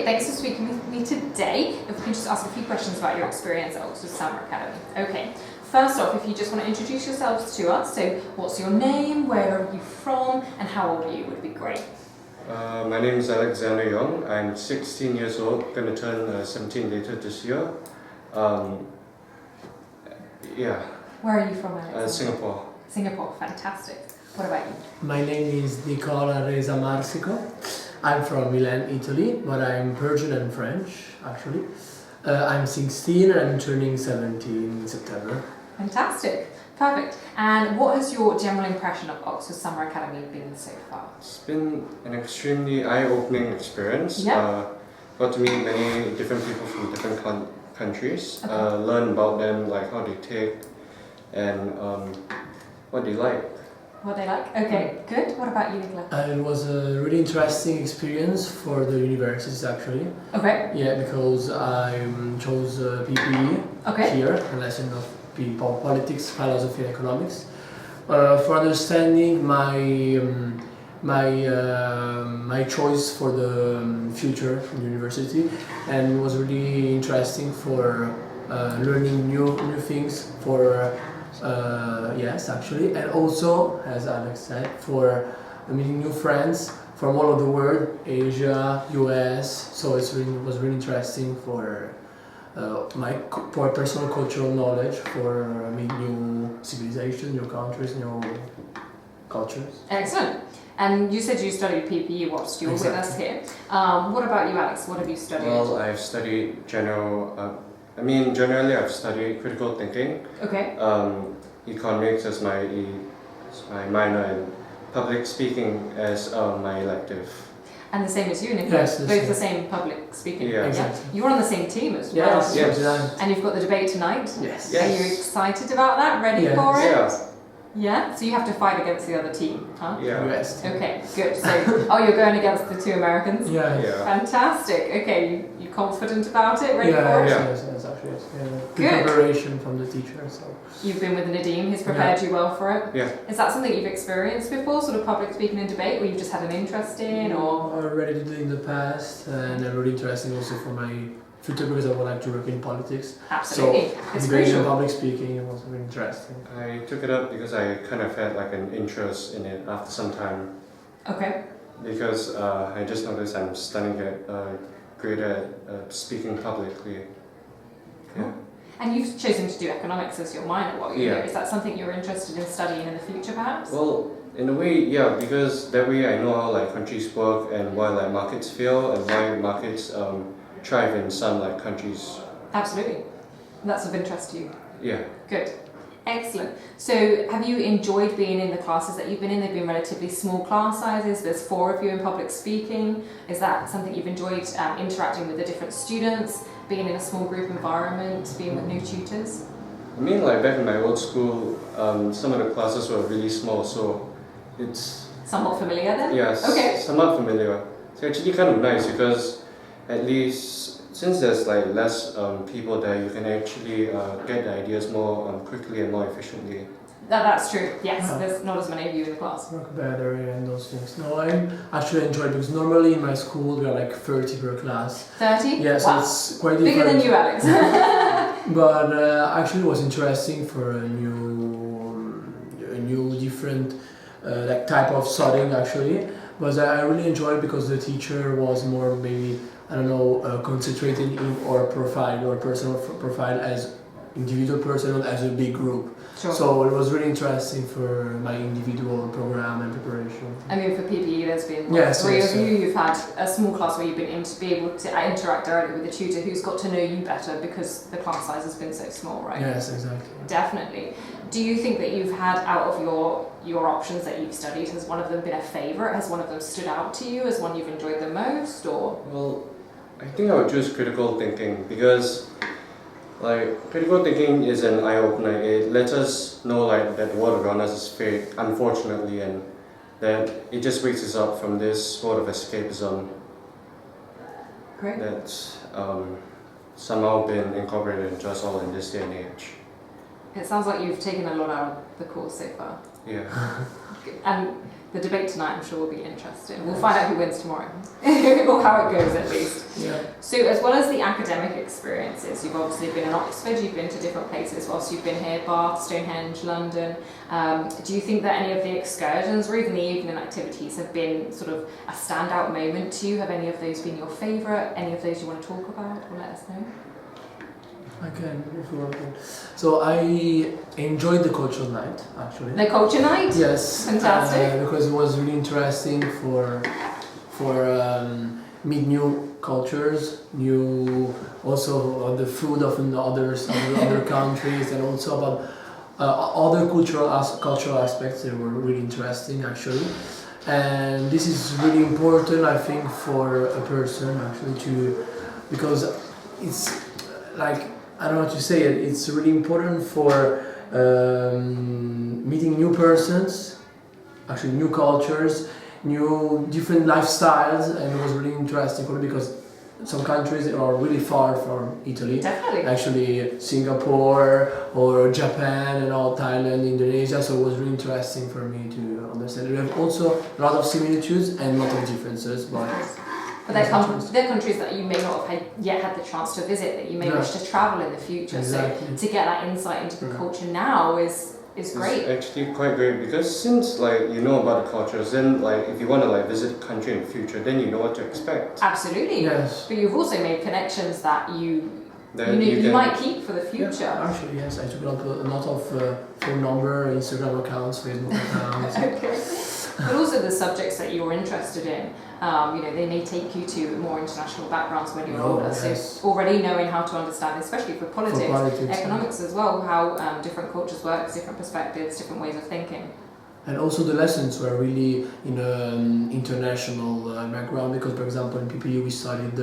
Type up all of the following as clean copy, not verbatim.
great. Thanks for speaking with me today. If we can just ask a few questions about your experience at Oxford Summer Academy. Okay. First off, if you just want to introduce yourselves to us, so what's your name, where are you from, and how old are you would be great. My name is Alexander Young. I'm 16 years old, going to turn 17 later this year. Where are you from, Alex? Singapore. Singapore, fantastic. What about you? My name is Nicola I'm from Milan, Italy, but I'm Persian and French, actually. I'm 16 and I'm turning 17 in September. Fantastic. Perfect. And what has your general impression of Oxford Summer Academy been so far? It's been an extremely eye-opening experience. Yeah. Got to meet many different people from different countries. Okay. Learn about them, like how they take and what they like. What they like? Okay, good. What about you, Nicola? It was a really interesting experience for the universities, actually. Okay. Yeah, because I chose PPE here, a lesson of politics, philosophy, and economics. For understanding my choice for the future in the university, and it was really interesting for learning new things for. Yes, actually, and also, as Alex said, for meeting new friends from all over the world, Asia, US. So it was really interesting for my personal cultural knowledge, for meeting new civilizations, new countries, new cultures. Excellent. And you said you studied PPE whilst you were with us here. What about you, Alex? What have you studied? Well, I've studied generally I've studied critical thinking. Okay. Economics as my minor and public speaking as my elective. And the same as you, Nicola? Yes, both the same public speaking? Yeah. Exactly. You're on the same team as well. Yes. And you've got the debate tonight? Yes. Are you excited about that? Ready Yes. for it? Yeah. Yeah? So you have to fight against the other team, huh? Yeah. Yes. Okay, good. So, you're going against the two Americans? Yeah. Yeah. Fantastic. Okay, you confident about it? Ready Yeah, for it? yes, actually, yes. Yeah. Good Good. preparation from the teacher, so. You've been with Nadeem, he's prepared you well for it? Yeah. Is that something you've experienced before, sort of public speaking and debate, or you've just had an interest in, or? I already did it in the past, and I'm really interesting also for my future because I would like to work in politics. Absolutely, So, it's debating crucial. and public speaking was really interesting. I took it up because I kind of had like an interest in it after some time. Okay. Because I just noticed I'm starting to get greater at speaking publicly. Yeah. And you've chosen to do economics as your minor while you're Yeah. here. Is that something you're interested in studying in the future, perhaps? Well, in a way, yeah, because that way I know how like countries work and why like markets fail and why markets thrive in some like countries. Absolutely. That's of interest to you. Yeah. Good. Excellent. So have you enjoyed being in the classes that you've been in? They've been relatively small class sizes. There's 4 of you in public speaking. Is that something you've enjoyed, interacting with the different students, being in a small group environment, being with new tutors? I mean, like back in my old school, some of the classes were really small, so it's Somewhat familiar then? yes, Okay. somewhat familiar. It's actually kind of nice because at least since there's like less people there, you can actually get the ideas more quickly and more efficiently. That's true, yes. Yeah. There's not as many of you in the class. Work better and those things. No, I actually enjoyed because normally in my school we are like 30 per class. 30? Yeah, so Wow. it's quite Bigger different. than you, Alex. But actually it was interesting for a new different like type of studying actually. But I really enjoyed because the teacher was more maybe concentrated in our profile or personal profile as individual person, not as a big group. Sure. So it was really interesting for my individual program and preparation. I mean, for PPE, there's been Yes, 3 yes, of you. You've had a small class where you've been to be able to interact directly with the tutor who's got to know you better because the class size has been so small, right? Yes, exactly. Definitely. Do you think that you've had, out of your options that you've studied, has one of them been a favourite? Has one of them stood out to you as one you've enjoyed the most, or? Well, I think I would choose critical thinking because like critical thinking is an eye-opener. It lets us know like that the world around us is fake, unfortunately, and that it just wakes us up from this sort of escapism Great. that's somehow been incorporated into us all in this day and age. It sounds like you've taken a lot out of the course so far. Yeah. And The debate tonight, I'm sure, will be interesting. We'll find out who wins tomorrow, or how it goes at least. Yeah. So, as well as the academic experiences, you've obviously been in Oxford, you've been to different places whilst you've been here, Bath, Stonehenge, London. Do you think that any of the excursions or even the evening activities have been sort of a standout moment to you? Have any of those been your favourite? Any of those you want to talk about or let us know? I can, if you want. So I enjoyed the cultural night, actually. The culture night? Yes. Fantastic. Because it was really interesting for meet new cultures, new also the food of other countries, and also about other cultural aspects that were really interesting actually. And this is really important, I think, for a person actually because it's like, I don't know how to say it, it's really important for meeting new persons, actually new cultures, new different lifestyles, and it was really interesting for me because some countries are really far from Italy. Definitely. Actually, Singapore or Japan and all, Thailand, Indonesia, so it was really interesting for me to understand. We have also a lot of similitudes and a lot of differences, but they're countries that you may not have yet had the chance to visit, that you may wish to travel in the future. Exactly. So to get that insight into the culture now is great. It's actually quite great because since like you know about the cultures, then like if you want to like visit a country in the future, then you know what to expect. Absolutely. Yes. But you've also made connections that you might keep for the future. Yeah, actually, yes, I took a lot of phone number, Instagram accounts, Facebook accounts. Okay. But also the subjects that you're interested in, they may take you to more international backgrounds when you're older. Yes. So already knowing how to understand, especially for politics, economics as well, how different cultures work, different perspectives, different ways of thinking. And also the lessons were really in an international background because, for example, in PPU we studied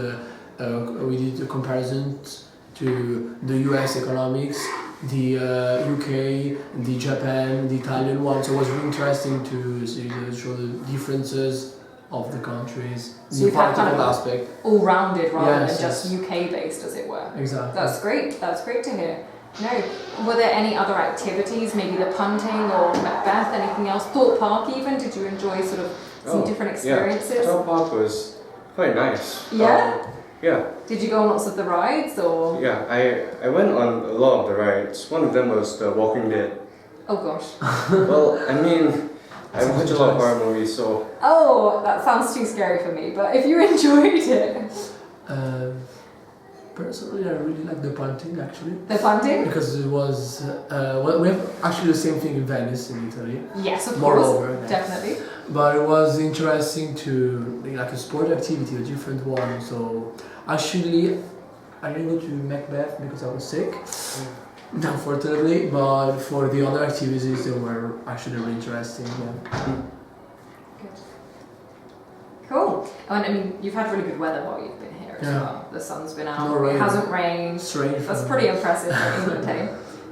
we did the comparisons to the US economics, the UK, the Japan, the Italian one. So it was really interesting to show the differences of the countries, so the political aspect. All-rounded rather than just UK-based, as it were. Exactly. That's great. That's great to hear. No. Were there any other activities, maybe the punting or Macbeth, anything else? Thorpe Park even? Did you enjoy sort of some different experiences? Yeah, Thorpe Park was quite nice. Yeah? Yeah. Did you go on lots of the rides or? Yeah, I went on a lot of the rides. One of them was The Walking Dead. Oh gosh. Well, I mean, I watch a lot of horror movies, so... Oh, that sounds too scary for me, but if you enjoyed it... Personally, I really like the punting actually. The punting? Because it was, we have actually the same thing in Venice, in Italy. Yes, of Moreover, course, definitely. But it was interesting to, like a sport activity, a different one. So actually, I didn't go to Macbeth because I was sick, unfortunately. But for the other activities, they were actually really interesting. Yeah. Good. Cool. And I mean, you've had really good weather while you've been here as well. The sun's been out. No rain. It hasn't rained. Strange. That's pretty impressive for England, hey?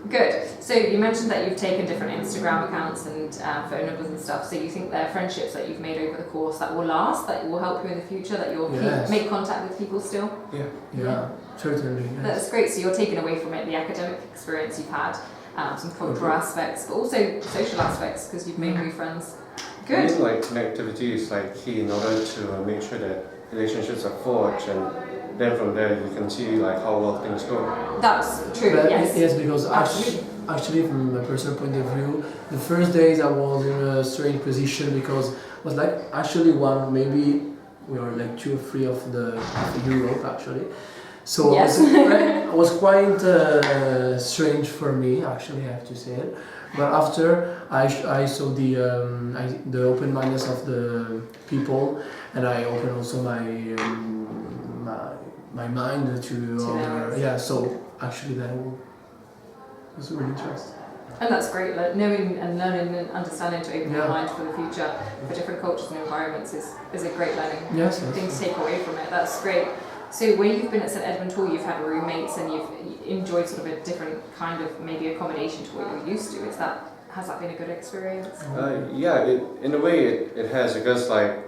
Good. So you mentioned that you've taken different Instagram accounts and phone numbers and stuff. So you think they're friendships that you've made over the course that will last, that will help you in the future, that you'll make contact with people still? Yeah, certainly. Yes. That's great. So you're taking away from it the academic experience you've had, some cultural aspects, but also social aspects because you've made new friends. Good. I mean, like connectivity is like key in order to make sure that relationships are forged, and then from there you can see like how well things go. That's true. Yes. Yes, because actually, from a personal point of view, the first days I was in a strange position because it was like actually maybe we were like 2 or 3 of Europe actually. So it was quite strange for me, actually, I have to say it. But after I saw the open-mindedness of the people, and I opened also my mind to other. So actually that was really interesting. And that's great. Like, knowing and learning and understanding to open your mind for the future, for different cultures and environments is a great learning thing to take away from it. That's great. So when you've been at St Edmund Hall, you've had roommates and you've enjoyed sort of a different kind of maybe accommodation to what you're used to. Has that been a good experience? In a way it has, because like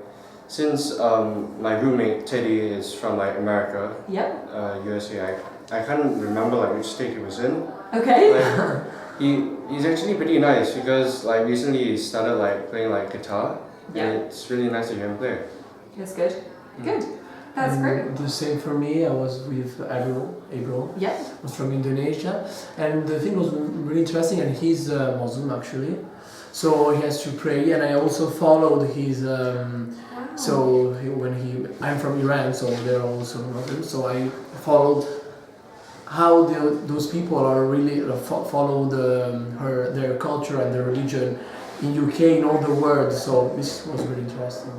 since my roommate Teddy is from like America, USA, I can't remember like which state he was in. Okay. Like, he's actually pretty nice because like recently he started like playing like guitar. Yeah. And it's really nice to hear him play. That's good. Good. That's And great. The same for me. I was with Abro. Yeah. Was from Indonesia, and the thing was really interesting. And he's Muslim actually, so he has to pray. And I also followed his. So I'm from Iran, so they're also Muslim. So I followed how those people are really follow their culture and their religion in UK in all the world. So this was really interesting.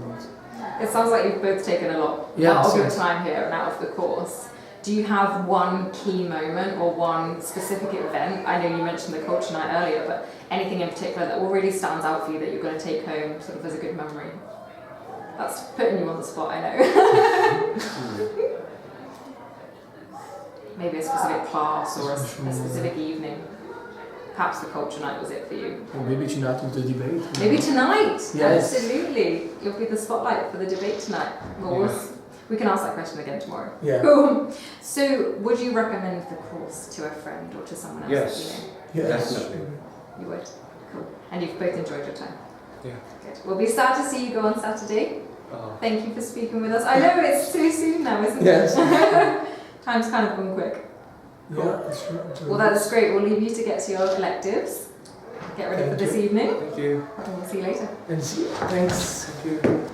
It sounds like you've both taken a lot out of your time here and out of the course. Do you have one key moment or one specific event? I know you mentioned the culture night earlier, but anything in particular that really stands out for you that you're going to take home sort of as a good memory? That's putting you on the spot, I know. Maybe a specific class or a specific evening. Perhaps the culture night was it for you. Or maybe tonight with the debate. Maybe tonight. Yes. Absolutely. You'll be the spotlight for the debate tonight. Well, we can ask that question again tomorrow. Yeah. Cool. So, would you recommend the course to a friend or to someone else Yes. that you know? Yes. Definitely. You would. Cool. And you've both enjoyed your time. Yeah. Good. Well, we start to see you go on Saturday. Oh. Thank you for speaking with us. I know it's too soon now, isn't Yes. it? Time's kind of gone quick. Cool. Yeah, that's true. Well, that's great. We'll leave you to get to your electives. Get ready for this evening. Thank you. And we'll see you later. And see, thanks. Thank you.